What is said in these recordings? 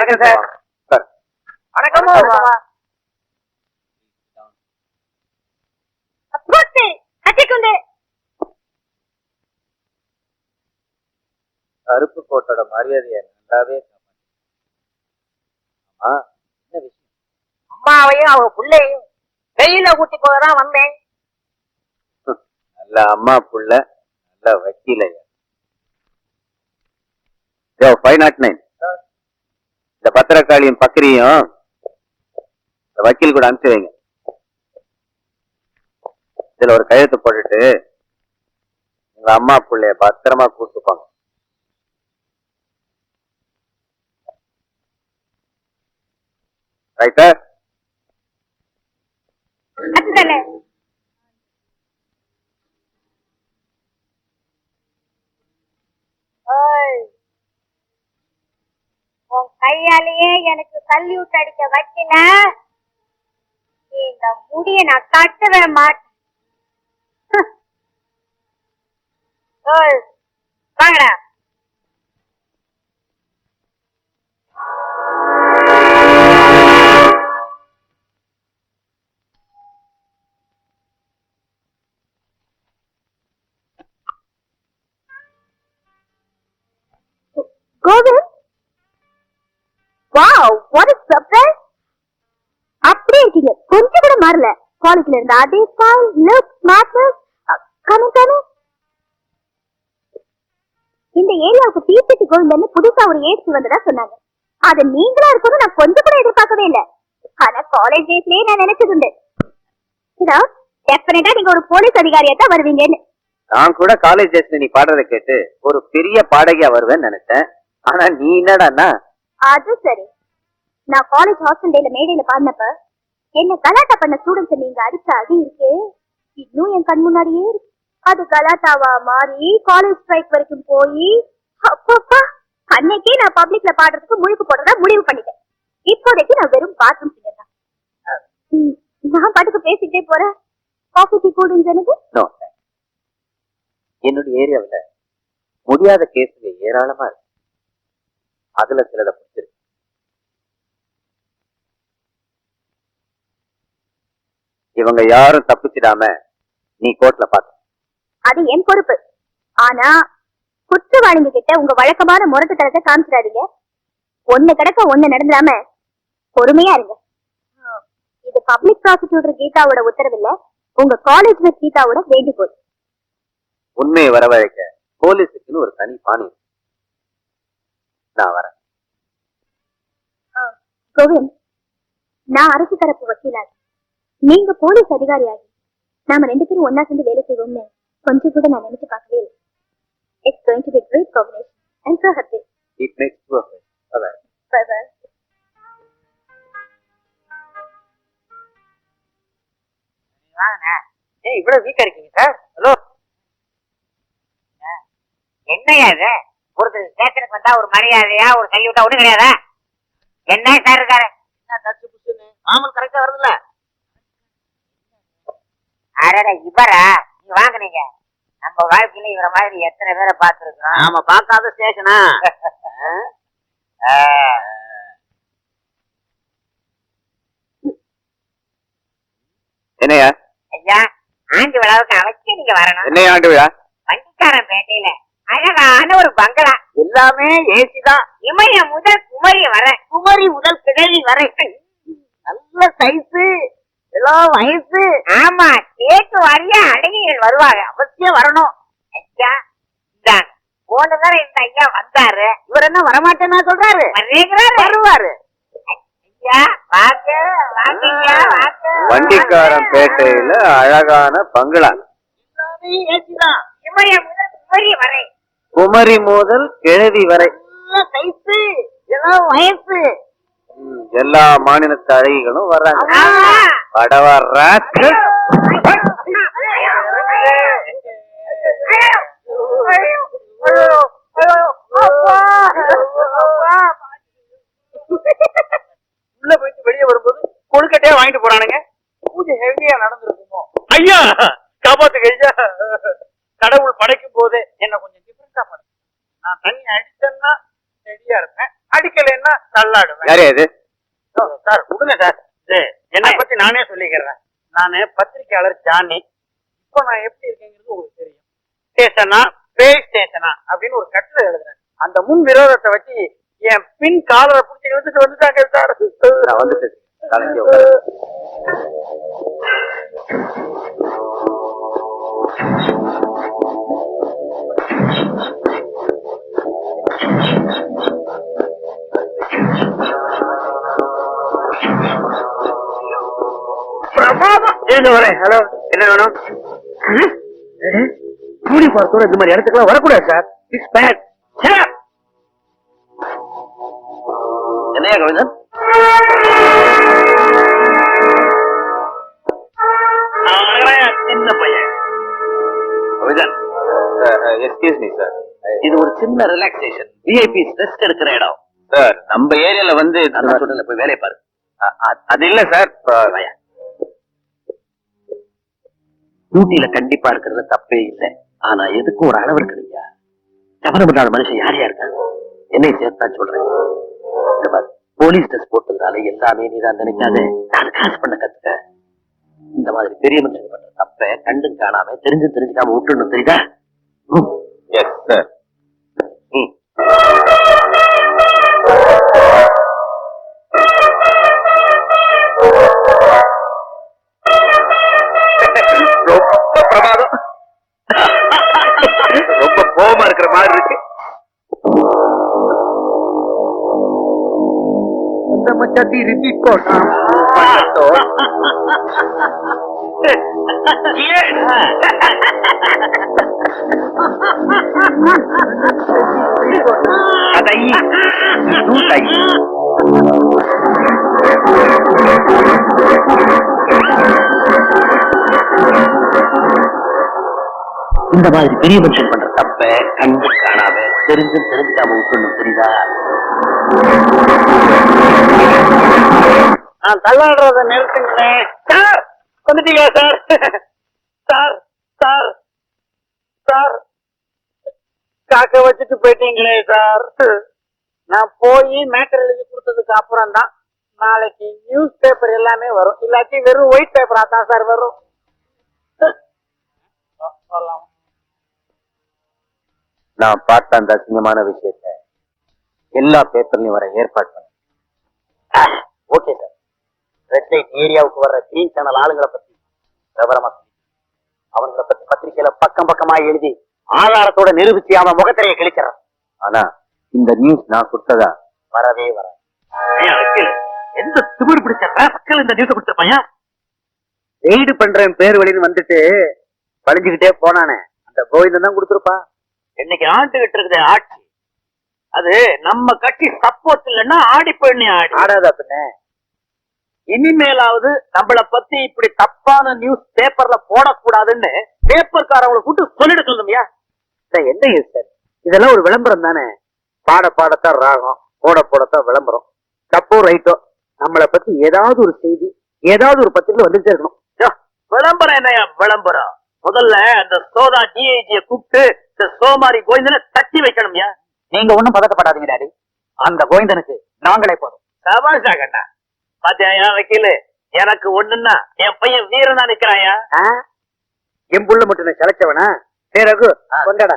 வணக்கம் சார். வணக்கம். கருப்பு கோட்டோட மரியாதையை நல்லாவே என்ன விஷயம்? அம்மாவையும் அவங்க பிள்ளையும் வெயில கூட்டி போகதான் வந்தேன். நல்ல அம்மா புள்ள, நல்ல வக்கீலையா. 509 இந்த பத்திரக்காளியும் பக்கரியும் வக்கீல் கூட அனுப்பிச்சு வைங்க. இதுல ஒரு கையெழுத்து போட்டுட்டு உங்க அம்மா புள்ளைய பத்திரமா கூட்டுப்பாங்க. ரைட்டா? உன் கையாலேயே எனக்கு சல்யூட் அடிக்க வைக்கல, இந்த முடிய நான் கட்டவே மாட்டேன். வாங்கடா. கோவில், வாவ், வாட் a surprise. அப்படியே இருக்கீங்க, கொஞ்சம் கூட மாறல. காலேஜ்ல இருந்த அதே ஸ்டைல், லுக், ஸ்மார்ட்னஸ். கமிங். இந்த ஏரியாவுக்கு தீர்த்தி கோவில்ல புதுசா ஒரு ஏசி வந்ததா சொன்னாங்க. அது நீங்களா இருக்கணும் நான் கொஞ்சம் கூட எதிர்பார்க்கவே இல்லை. ஆனா காலேஜ் டேஸ்லயே நான் நினைச்சது உண்டு, டெஃபினட்டா நீங்க ஒரு போலீஸ் அதிகாரியா தான் வருவீங்கன்னு. நான் கூட காலேஜ் டேஸ்ல நீ பாடுறத கேட்டு ஒரு பெரிய பாடகியா வருவேன்னு நினைச்சேன். ஆனா நீ என்னடான்னா. அது சரி, நான் காலேஜ் ஹாஸ்டல் டேல மேடையில பாடினப்ப என்ன கலாட்டா பண்ண ஸ்டூடெண்ட்ஸ் நீங்க அடிச்ச அடி இருக்கு, இன்னும் என் கண் முன்னாடியே இருக்கு. அது கலாட்டாவா மாறி காலேஜ் ஸ்ட்ரைக் வரைக்கும் போய் அப்பப்பா அன்னைக்கே நான் பப்ளிக்ல பாடுறதுக்கு முழுக்கு போடுறதா முடிவு பண்ணிட்டேன். இப்போதைக்கு நான் வெறும் பாத்ரூம் சிங்கர் தான். நான் பாட்டுக்கு பேசிக்கிட்டே போறேன். காஃபி டீ கூடுங்க எனக்கு. என்னுடைய ஏரியாவில் முடியாத கேஸுங்க ஏராளமா இருக்கு. அதுல சிலதை பிடிச்சிருக்கு. இவங்க யாரும் தப்பிச்சிடாம நீ கோர்ட்ல பாத்த. அது என் பொறுப்பு. ஆனா குற்றவாளிங்க கிட்ட உங்க வழக்கமான முரட்டுத்தனத்தை காமிச்சிடாதீங்க. ஒண்ணு கிடக்க ஒண்ணு நடந்துடாம பொறுமையா இருங்க. இது பப்ளிக் ப்ராசிக்யூட்டர் கீதாவோட உத்தரவில்லை, உங்க காலேஜ்ல கீதாவோட வேண்டுகோள். உண்மையை வரவழைக்க போலீஸுக்குன்னு ஒரு தனி பாணி. நான் வரேன். கோவிந்த், நான் அரசு தரப்பு வக்கீலாக, நீங்க போலீஸ் அதிகாரியாகி நாம 2 பேரும் ஒன்னா சேர்ந்து வேலை செய்வோம்னு கொஞ்சம் கூட நான் நினைச்சு பார்க்கவே இல்லை. It's going to be a great combination. I'm so happy. It makes perfect. Bye-bye. Bye-bye. இவ்வளவு வீக்கா இருக்கீங்க சார். ஹலோ, என்னையா இது? ஒருத்தர் ஸ்டேஷனுக்கு வந்தா ஒரு மரியாதையா ஒரு கைவிட்டா ஒண்ணு கிடையாதா? என்ன சார் இருக்காரு? என்ன தச்சு புச்சுன்னு மாமல் கரெக்டா வருதுல்ல? அரட இவரா? நீங்க வாங்க. நீங்க நம்ம வாழ்க்கையில இவர மாதிரி எத்தனை பேரை பார்த்திருக்கிறோம். நாம பார்க்காத ஸ்டேஷனா? என்னையா? ஐயா, ஆண்டு விழாவுக்கு அவசியம் நீங்க வரணும். என்னையா ஆண்டு விழா? வண்டிக்காரன் பேட்டையில அழகான ஒரு பங்களா, எல்லாமே ஏசி தான். இமய முதல் குமரி வரை, குமரி முதல் கிழவி வரை, நல்ல சைஸ், எல்லாம் வயசு. ஆமா, கேட்டு வாரியா அழகிகள் வருவாங்க. அவசியம் வரணும். ஐயா இந்தாங்க, போன தடவை இந்த ஐயா வந்தாரு. இவர் என்ன வரமாட்டேன்னா சொல்றாரு? வருவாரு. ஐயா வாங்க வாங்க வாங்க. வண்டிக்காரன் பேட்டையில அழகான பங்களா, எல்லாமே ஏசி தான். இமய முதல் குமரி வரை, குமரி முதல் கிழவி வரை, சைஸ், எல்லாம் வயசு. எல்லா மாநிலத்து அழகிகளும் வர்றாங்க. படவா ராஸ்கல். உள்ள போயிட்டு வெளியே வரும்போது கொழுக்கட்டையா வாங்கிட்டு போறானுங்க. பூஜை ஹெவியா நடந்திருக்குமோ? ஐயா காப்பாத்துங்க ஐயா. கடவுள் படைக்கும் போதே என்ன கொஞ்சம் டிஃபரெண்டா பண்ணு. நான் தண்ணி அடிச்சேன்னா ரெடியா இருப்பேன், அடிக்கலைன்னா தள்ளாடுவேன். யாரே இது? சார் விடுங்க சார். என்னை பத்தி நானே சொல்லிக்கிறேன். நானு பத்திரிகையாளர் ஜானி. இப்போ நான் எப்படி இருக்கேங்கிறது உங்களுக்கு தெரியும். ஸ்டேஷனா பேய் ஸ்டேஷனா அப்படின்னு ஒரு கட்டுரை எழுதுறேன். அந்த முன் விரோதத்தை வச்சு என் பின் காலரை பிடிச்சி எடுத்துட்டு வந்துட்டாங்க சார். நான் வந்துட்டு காலைக்கு உட்காரு. பிரமாதம். இருந்து வரேன். ஹலோ, என்ன வேணும்? யூனிஃபார்த்தோட இந்த மாதிரி இடத்துக்குலாம் வரக்கூடாது சார். It's bad. என்னையா கோவிந்தன்? சின்ன பையன் கோவிந்தன், எக்ஸ்கியூஸ் மீ சார், இது ஒரு சின்ன ரிலாக்ஸேஷன். விஐபி ரெஸ்ட் எடுக்கிற இடம் சார். நம்ம ஏரியால வந்து நான் சொல்றேன், போய் வேலையை பாரு. அது இல்ல சார், டியூட்டியில கண்டிப்பா இருக்கிறது தப்பே இல்லை. ஆனா எதுக்கும் ஒரு அளவு இருக்கு இல்லையா? கவனம் இல்லாத மனுஷன் யார் யாருக்கா? என்னை சேர்த்தான் சொல்றேன். இந்த பாரு, போலீஸ் ட்ரெஸ் போட்டதுனால எல்லாமே நீதான் நினைக்காத. நான் காசு பண்ண கத்துக்க. இந்த மாதிரி பெரிய மனுஷன் பண்ற தப்ப கண்டு காணாம தெரிஞ்சுக்காம விட்டுணும், தெரியுதா? Yes sir. ரொம்ப பிரமாதம். ரொம்ப கோபமா இருக்கிற மாதிரி இருக்கு. மச்சாத்தி ரிப்பீட் போட்டா இந்த மாதிரி பெரிய மனுஷன் பண்ற தப்ப கண்டு காணாம தெரிஞ்சுக்காம விட்டுணும், தெரியுதா? நான் தள்ளாடுறத நிறுத்துங்களேன் சார். வந்துட்டீங்களா சார்? சார் சார் சார், காக்க வச்சுட்டு போயிட்டீங்களே சார். நான் போய் மேட்டர் எழுதி கொடுத்ததுக்கு அப்புறம் தான் நாளைக்கு நியூஸ் பேப்பர் எல்லாமே வரும். இல்லாட்டி வெறும் ஒயிட் பேப்பரா தான் சார் வரும். நான் பார்த்த அந்த அசிங்கமான விஷயத்த எல்லா பேப்பர்லயும் வர ஏற்பாடு பண்ண. Okay sir. ரெட் லைட் ஏரியாவுக்கு வர்ற கிரீன் சேனல் ஆளுங்களை பத்தி விவரமா அவங்களை பத்தி பத்திரிகையில பக்கம் பக்கமா எழுதி ஆதாரத்தோட நிரூபிச்சு அவன் முகத்திரையை கிழிக்கிறான். ஆனா இந்த நியூஸ் நான் கொடுத்ததா வரவே வர. எந்த திமிர் பிடிச்ச ராஸ்கல் இந்த நியூஸ் கொடுத்திருப்பாயா? ரெய்டு பண்றேன் பேர் வழின்னு வந்துட்டு பழிஞ்சுக்கிட்டே போனானே, அந்த கோவிந்தன் தான் கொடுத்திருப்பா. இன்னைக்கு ஆண்டுகிட்டு இருக்குது ஆட்சி. அது நம்ம கட்சி சப்போர்ட் இல்லைன்னா ஆடி போயிடனே ஆடாதா பின்ன. இனிமேலாவது நம்மள பத்தி இப்படி தப்பான நியூஸ் பேப்பர்ல போடக்கூடாதுன்னு பேப்பர்காரவங்களை கூட்டு சொல்லிட சொல்லுமையா? என்ன சார், இதெல்லாம் ஒரு விளம்பரம் தானே. பாடத்தான் ராகம், போடத்தான் விளம்பரம். தப்போ ரைட்டோ, நம்மளை பத்தி ஏதாவது ஒரு செய்தி ஏதாவது ஒரு பத்திரிகை வந்துட்டே இருக்கணும். விளம்பரம் என்னையா விளம்பரம்? முதல்ல அந்த சோதா டிஐஜியை கூப்பிட்டு இந்த சோமாரி கோவிந்தனை தட்டி வைக்கணும்யா. நீங்க ஒண்ணும் பதட்டப்படாதீங்க டாடி, அந்த கோவிந்தனுக்கு நாங்களே போதும். சபாஷா கண்ணா. பாத்தியா வக்கீலு, எனக்கு ஒண்ணுன்னா என் பையன் வீரனா நிக்கிறாயா. என் புள்ள மட்டும் சளைச்சவனா? ரகு கொண்டாடா.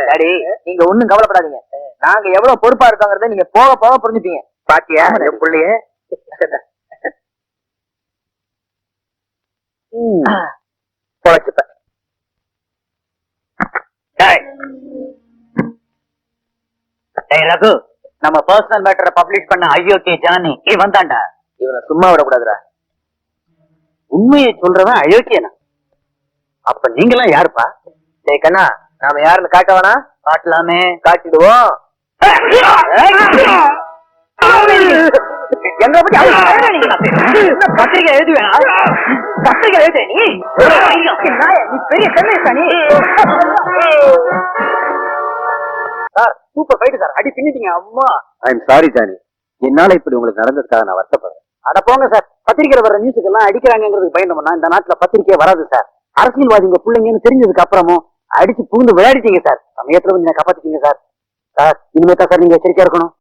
டாடி, நீங்க ஒண்ணும் கவலைப்படாதீங்க. நாங்க எவ்வளவு பொறுப்பா இருக்கோங்கிறத நீங்க போக போக புரிஞ்சுப்பீங்க. பாத்தியா என் புள்ளைய பொழைச்சுப்ப. ரகு, நம்ம பர்சனல் மேட்டரை பப்ளிஷ் பண்ண அயோக்கிய ஜானி இவன் தான்டா. இவனை சும்மா விடக்கூடாதுடா. உண்மையை சொல்றவன் அயோக்கியனா? அப்ப நீங்களாம் யாருப்பா? டேய் கண்ணா, நாம யாருன்னு காட்ட வேணா? காட்டலாமே, காட்டிடுவோம். எங்க பத்தி பத்திரிகை எழுதி வேணா? பத்திரிகை எழுத நீ பெரிய Chennai. Sir super fight sir, அடி பின்னிட்டீங்க. அம்மா ஐ எம் சாரி ஜானி, என்னால இப்படி உங்களுக்கு நடந்ததுக்காக நான் வருத்தப்படுறேன். அட போங்க சார், பத்திரிகையில வர நியூஸுக்கு எல்லாம் அடிக்கிறாங்கிறதுக்கு பயந்தோம்னா இந்த நாட்டுல பத்திரிகையே வராது சார். அரசியல்வாதிங்க பிள்ளைங்கன்னு தெரிஞ்சதுக்கு அப்புறமும் அடிச்சு பூந்து விளையாடிட்டீங்க சார். சமயத்துல வந்து காப்பாத்திட்டீங்க சார். சார் இனிமே தான் சார் நீங்க எச்சரிக்கையா இருக்கணும்.